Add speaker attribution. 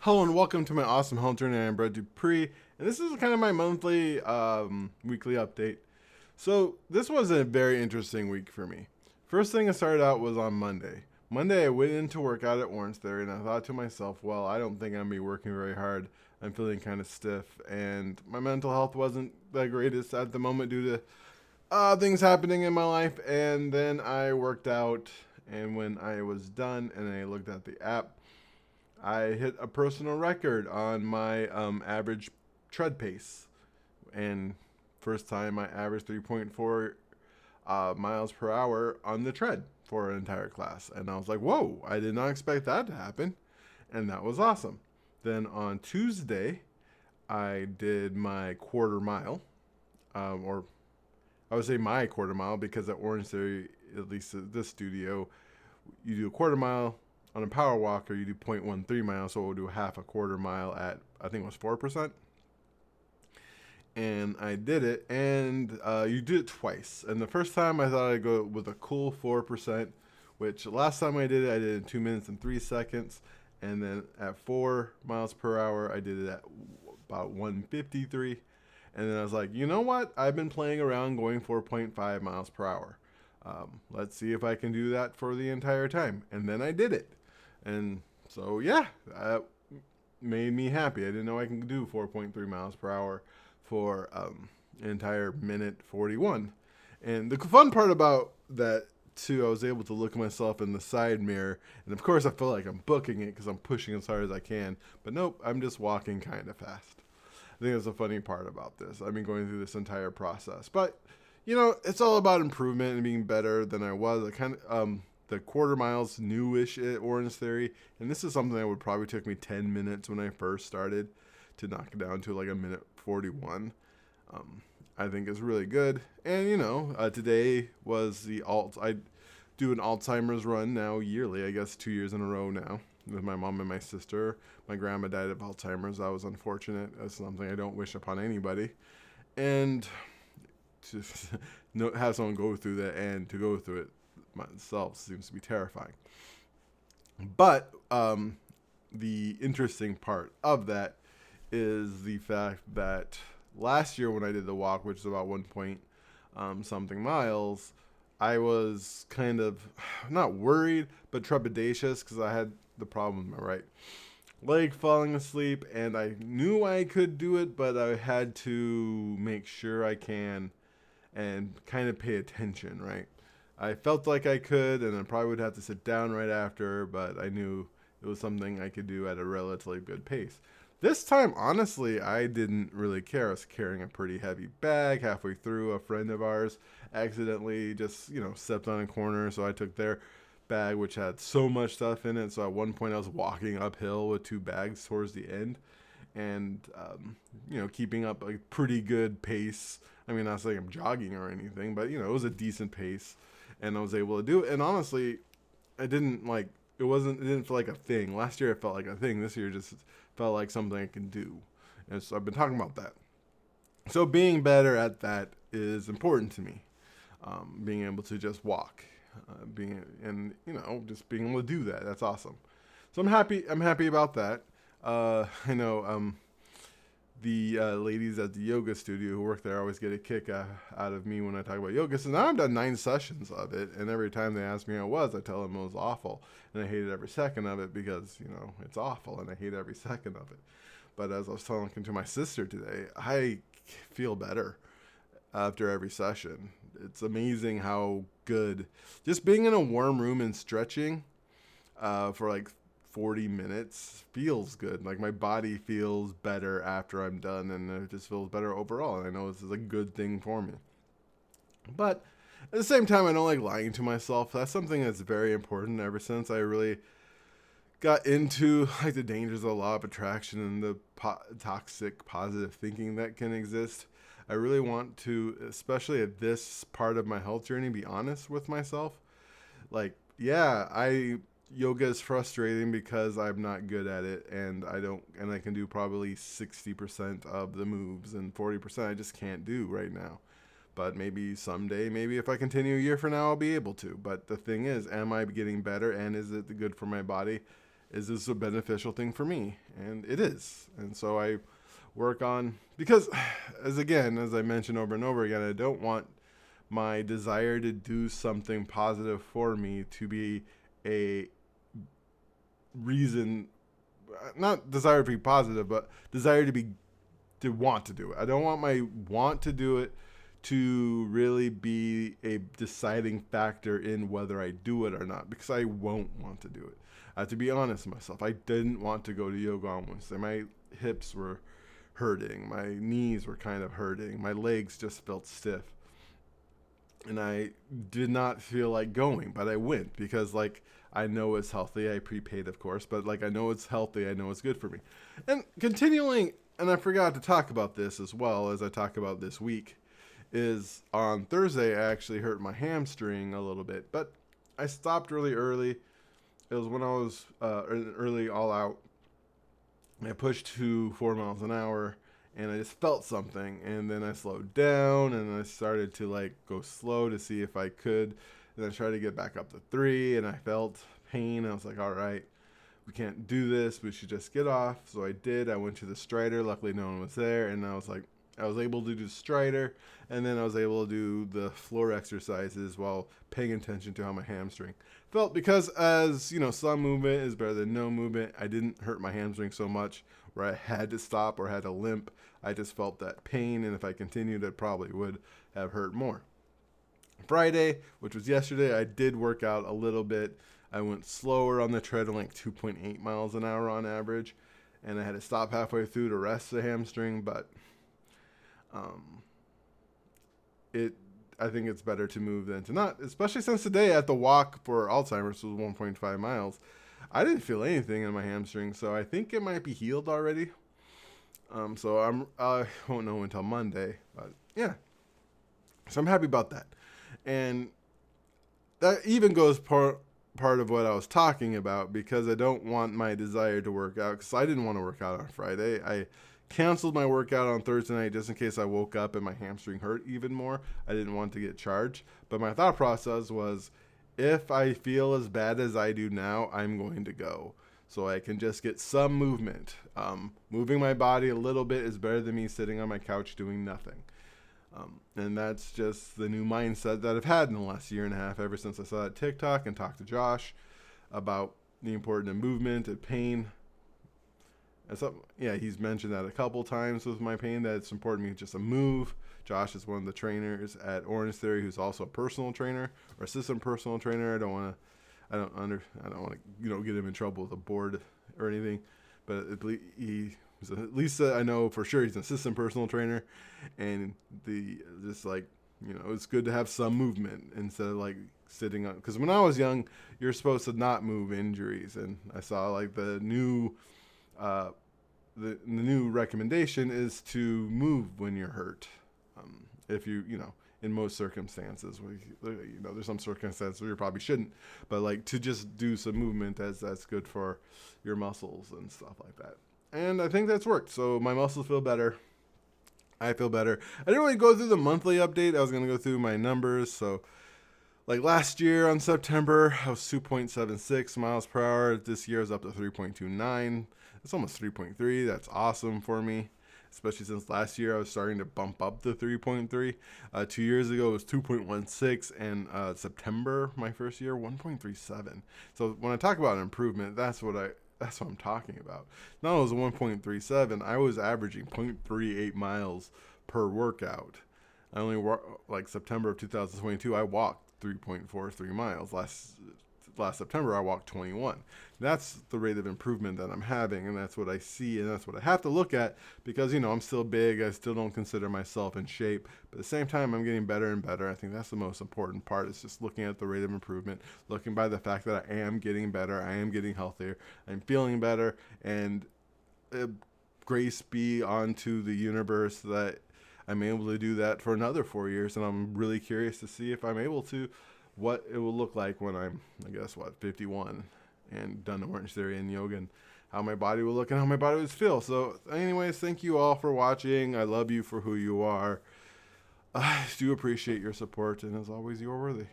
Speaker 1: Hello and welcome to my awesome home journey. I'm Brett Dupree, and this is kind of my monthly, weekly update. So this was a very interesting week for me. First thing I started out was on Monday. Monday I went into work out at Orange Theory, and I thought to myself, well, I don't think I'm gonna be working very hard. I'm feeling kind of stiff, and my mental health wasn't the greatest at the moment due to things happening in my life. And then I worked out, and when I was done, and I looked at the app, I hit a personal record on my average tread pace. And first time I averaged 3.4 miles per hour on the tread for an entire class. And I was like, whoa, I did not expect that to happen. And that was awesome. Then on Tuesday, I did my quarter mile, or I would say my quarter mile because at Orange Theory, at least at this studio, you do a quarter mile on a power walker. You do 0.13 miles, so we'll do half a quarter mile at I think it was 4%. And I did it, and you did it twice. And the first time I thought I'd go with a cool 4%, which last time I did it, I did it in 2 minutes and 3 seconds. And then at 4 miles per hour, I did it at about 153. And then I was like, you know what? I've been playing around going 4.5 miles per hour. Let's see if I can do that for the entire time. And then I did it. And so, yeah, that made me happy. I didn't know I can do 4.3 miles per hour for an entire minute 41. And the fun part about that, too, I was able to look at myself in the side mirror. And of course, I feel like I'm booking it because I'm pushing as hard as I can. But nope, I'm just walking kind of fast. I think that's the funny part about this. I've been going through this entire process. But, it's all about improvement and being better than I was. I kind of, the quarter miles newish at Orange Theory. And this is something that would probably take me 10 minutes when I first started to knock it down to like a minute 41. I think is really good. And, today was I do an Alzheimer's run now yearly, I guess 2 years in a row now with my mom and my sister. My grandma died of Alzheimer's. That was unfortunate. That's something I don't wish upon anybody. And to have someone go through that and to go through it myself seems to be terrifying. But the interesting part of that is the fact that last year when I did the walk, which is about 1 point something miles, I was kind of not worried, but trepidatious because I had the problem with my right leg falling asleep, and I knew I could do it, but I had to make sure I can and kind of pay attention, right? I felt like I could, and I probably would have to sit down right after, but I knew it was something I could do at a relatively good pace. This time, honestly, I didn't really care. I was carrying a pretty heavy bag. Halfway through, a friend of ours accidentally just, stepped on a corner, so I took their bag, which had so much stuff in it. So at one point, I was walking uphill with two bags towards the end, and keeping up a pretty good pace. I mean, not saying I'm jogging or anything, but it was a decent pace, and I was able to do it. And honestly, I didn't like it didn't feel like a thing. Last year it felt like a thing. This year just felt like something I can do. And so I've been talking about that. So being better at that is important to me. Being able to just walk, just being able to do that. That's awesome. So I'm happy. I'm happy about that. I know the ladies at the yoga studio who work there always get a kick out of me when I talk about yoga. So now I've done 9 sessions of it, and every time they ask me how it was, I tell them it was awful, and I hated every second of it because it's awful, and I hate every second of it. But as I was talking to my sister today, I feel better after every session. It's amazing how good just being in a warm room and stretching for like 40 minutes feels good. Like my body feels better after I'm done, and it just feels better overall. And I know this is a good thing for me. But at the same time, I don't like lying to myself. That's something that's very important ever since I really got into like the dangers of the law of attraction and the toxic positive thinking that can exist. I really want to, especially at this part of my health journey, be honest with myself. Like, yeah, yoga is frustrating because I'm not good at it, and I can do probably 60% of the moves, and 40% I just can't do right now. But maybe someday, maybe if I continue a year from now, I'll be able to. But the thing is, am I getting better, and is it good for my body? is this a beneficial thing for me? And it is. And so I work on, because as I mentioned over and over again, I don't want my desire to do something positive for me to be a reason, not desire to be positive, but desire to want to do it. I don't want my want to do it to really be a deciding factor in whether I do it or not, because I won't want to do it. I have to be honest with myself. I didn't want to go to yoga on Wednesday. My hips were hurting. My knees were kind of hurting. My legs just felt stiff. And I did not feel like going, but I went because, like, I know it's healthy. I prepaid, of course, but, like, I know it's healthy. I know it's good for me. And continuing, and I forgot to talk about this as well as I talk about this week, is on Thursday I actually hurt my hamstring a little bit, but I stopped really early. It was when I was early all out. I pushed to 4 miles an hour, and I just felt something, and then I slowed down, and I started to like go slow to see if I could, and I tried to get back up to 3, and I felt pain. I was like, all right, we can't do this. We should just get off. So I did. I went to the Strider. Luckily, no one was there, and I was able to do Strider, and then I was able to do the floor exercises while paying attention to how my hamstring felt, because as you know, some movement is better than no movement. I didn't hurt my hamstring so much where I had to stop or had to limp. I just felt that pain, and if I continued, it probably would have hurt more. Friday, which was yesterday, I did work out a little bit. I went slower on the treadmill, like 2.8 miles an hour on average, and I had to stop halfway through to rest the hamstring, but I think it's better to move than to not, especially since today at the walk for Alzheimer's was 1.5 miles. I didn't feel anything in my hamstring, so I think it might be healed already. So I won't know until Monday, but yeah. So I'm happy about that. And that even goes part of what I was talking about, because I don't want my desire to work out, because I didn't want to work out on Friday. I canceled my workout on Thursday night just in case I woke up and my hamstring hurt even more. I didn't want to get charged. But my thought process was, if I feel as bad as I do now, I'm going to go. So I can just get some movement. Moving my body a little bit is better than me sitting on my couch doing nothing. And that's just the new mindset that I've had in the last year and a half, ever since I saw that TikTok and talked to Josh about the importance of movement and pain. And so, yeah, he's mentioned that a couple times with my pain, that it's important to me just to move. Josh is one of the trainers at Orange Theory, who's also a personal trainer or assistant personal trainer. I don't want to get him in trouble with a board or anything, but at least I know for sure he's an assistant personal trainer, and it's good to have some movement instead of like sitting on. Because when I was young, you're supposed to not move injuries, and I saw like the new recommendation is to move when you're hurt. If in most circumstances, there's some circumstances where you probably shouldn't, but like to just do some movement that's good for your muscles and stuff like that. And I think that's worked. So my muscles feel better. I feel better. I didn't really go through the monthly update. I was going to go through my numbers. So like last year on September, I was 2.76 miles per hour. This year I was up to 3.29. It's almost 3.3. That's awesome for me, especially since last year I was starting to bump up to 3.3. 2 years ago it was 2.16, and September, my first year, 1.37. So when I talk about an improvement, that's what I'm talking about. Not only was it 1.37, I was averaging 0.38 miles per workout. I only September of 2022, I walked 3.43 miles. Last September, I walked 21. That's the rate of improvement that I'm having, and that's what I see, and that's what I have to look at, because, I'm still big. I still don't consider myself in shape, but at the same time, I'm getting better and better. I think that's the most important part, is just looking at the rate of improvement, looking by the fact that I am getting better, I am getting healthier, I'm feeling better, and grace be onto the universe that I'm able to do that for another 4 years, and I'm really curious to see if I'm able to, what it will look like when I'm, 51 and done Orange Theory and yoga, and how my body will look and how my body will feel. So anyways, thank you all for watching. I love you for who you are. I do appreciate your support, and as always, you are worthy.